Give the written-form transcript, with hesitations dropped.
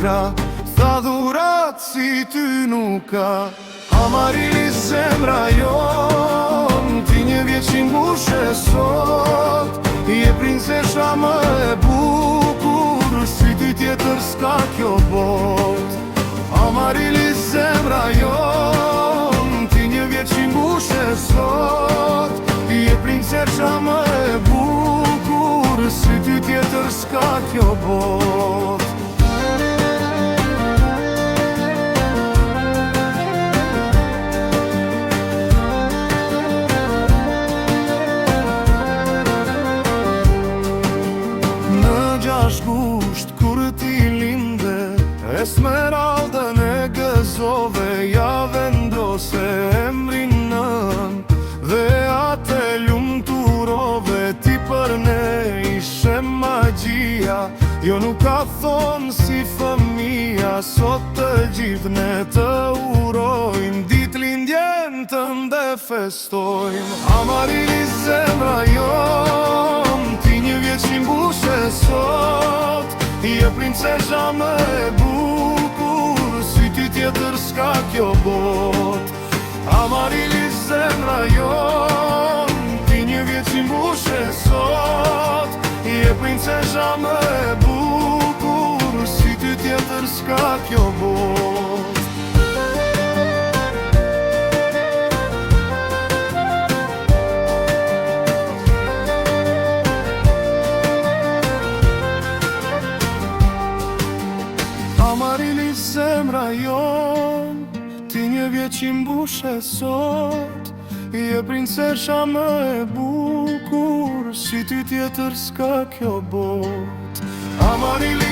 motra, tha dhurat si ty nuk ka. Amarilis zemra jon, ti një vjeç i mbushe sot. Je princesha më e bukur, si ty tjetër s'ka kjo bot. Amarilis zemra jon, ti një vjeç i mbushe sot. Je princesha më e bukur, si ty tjetër s'ka kjo bot. Gusht kur ti linde, Esmeraldën e gëzove, ja vendose emrin nën, dhe atë lumturove. Ti për ne ishe magjia, jo nuk ka thonë si fëmia. Sot të gjithë ne të urojmë, dit lindjen tënde festojmë. Amarilis zemra jon, ti një vjeç i mbushe sot. Je princesha më e bukur, si ty tjetër s'ka kjo bot. Amarilis zemra jon, ti një vjeç i mbushe sot. Je princesha më e bukur, si ty tjetër s'ka kjo bot. Amarilis zemra jon, ti një vjeç i mbushe sot. Je princesha më e bukur, si ty tjetër s'ka kjo bot. Amarilis